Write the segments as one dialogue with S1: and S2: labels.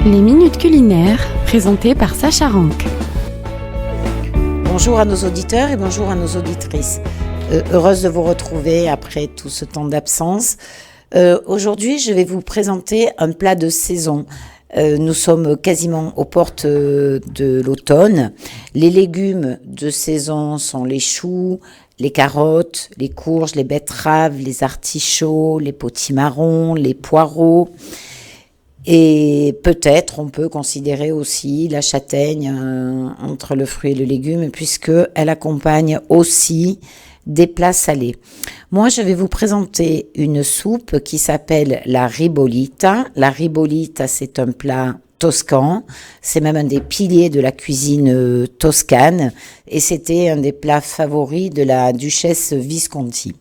S1: Les minutes culinaires, présentées par Sacha Rank.
S2: Bonjour à nos auditeurs et bonjour à nos auditrices. Heureuse de vous retrouver après tout ce temps d'absence. Aujourd'hui, je vais vous présenter un plat de saison. Nous sommes quasiment aux portes de l'automne. Les légumes de saison sont les choux, les carottes, les courges, les betteraves, les artichauts, les potimarrons, les poireaux. Et peut-être on peut considérer aussi la châtaigne entre le fruit et le légume, puisqu'elle accompagne aussi des plats salés. Moi, je vais vous présenter une soupe qui s'appelle la ribollita. La ribollita, c'est un plat toscan. C'est même un des piliers de la cuisine toscane. Et c'était un des plats favoris de la duchesse Visconti.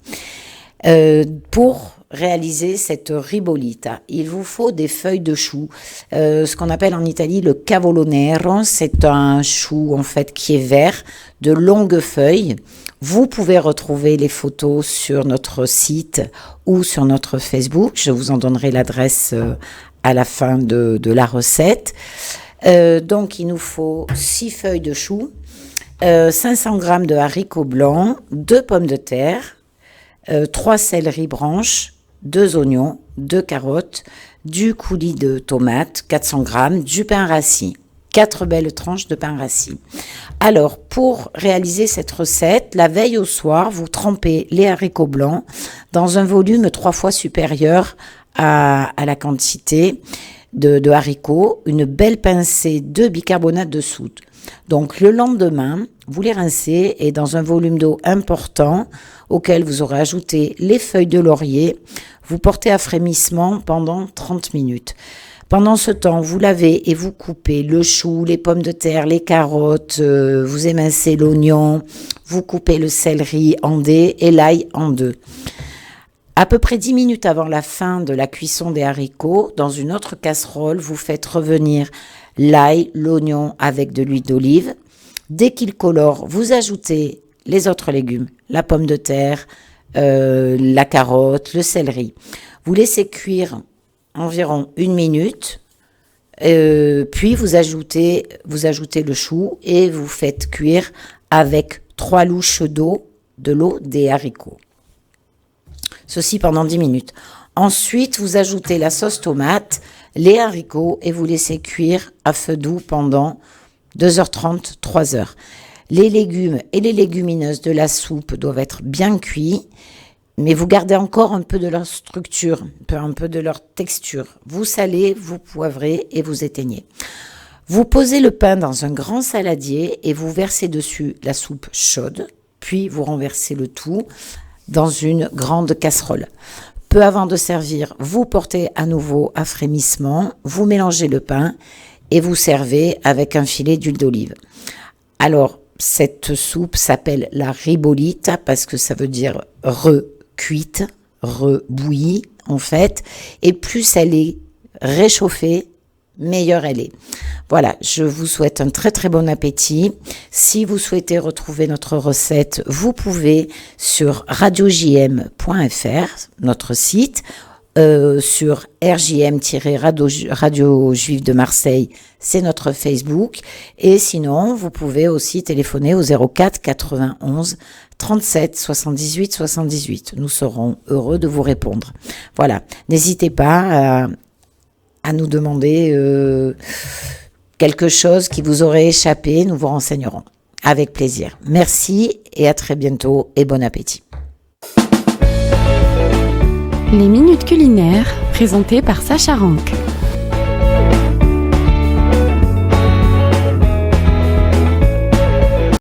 S2: Pour réaliser cette ribollita, il vous faut des feuilles de chou, ce qu'on appelle en Italie le cavolo nero. C'est un chou en fait qui est vert, de longues feuilles. Vous pouvez retrouver les photos sur notre site ou sur notre Facebook. Je vous en donnerai l'adresse à la fin de la recette. Donc il nous faut 6 feuilles de chou, 500 g de haricots blancs, 2 pommes de terre, 3 céleri branches, 2 oignons, 2 carottes, du coulis de tomates, 400 g, du pain rassis, 4 belles tranches de pain rassis. Alors, pour réaliser cette recette, la veille au soir, vous trempez les haricots blancs dans un volume 3 fois supérieur à la quantité de haricots, une belle pincée de bicarbonate de soude. Donc le lendemain, vous les rincez et dans un volume d'eau important auquel vous aurez ajouté les feuilles de laurier, vous portez à frémissement pendant 30 minutes. Pendant ce temps, vous lavez et vous coupez le chou, les pommes de terre, les carottes, vous émincez l'oignon, vous coupez le céleri en dés et l'ail en deux. À peu près 10 minutes avant la fin de la cuisson des haricots, dans une autre casserole, vous faites revenir l'ail, l'oignon avec de l'huile d'olive. Dès qu'il colore, vous ajoutez les autres légumes, la pomme de terre, la carotte, le céleri. Vous laissez cuire environ 1 minute, puis vous ajoutez le chou et vous faites cuire avec 3 louches d'eau, de l'eau des haricots. Ceci pendant 10 minutes. Ensuite, vous ajoutez la sauce tomate, les haricots et vous laissez cuire à feu doux pendant 2h30, 3h. Les légumes et les légumineuses de la soupe doivent être bien cuits, mais vous gardez encore un peu de leur structure, un peu de leur texture. Vous salez, vous poivrez et vous éteignez. Vous posez le pain dans un grand saladier et vous versez dessus la soupe chaude, puis vous renversez le tout dans une grande casserole. Peu avant de servir, vous portez à nouveau à frémissement, vous mélangez le pain et vous servez avec un filet d'huile d'olive. Alors, cette soupe s'appelle la ribollita parce que ça veut dire recuite, rebouillie en fait, et plus elle est réchauffée, meilleure elle est. Voilà, je vous souhaite un très très bon appétit. Si vous souhaitez retrouver notre recette, vous pouvez sur radiojm.fr, notre site, sur RJM-Radio Juif de Marseille, c'est notre Facebook. Et sinon, vous pouvez aussi téléphoner au 04 91 37 78 78. Nous serons heureux de vous répondre. Voilà, n'hésitez pas à nous demander quelque chose qui vous aurait échappé, nous vous renseignerons. Avec plaisir. Merci et à très bientôt et bon appétit.
S1: Les minutes culinaires, présentées par Sacha Rank.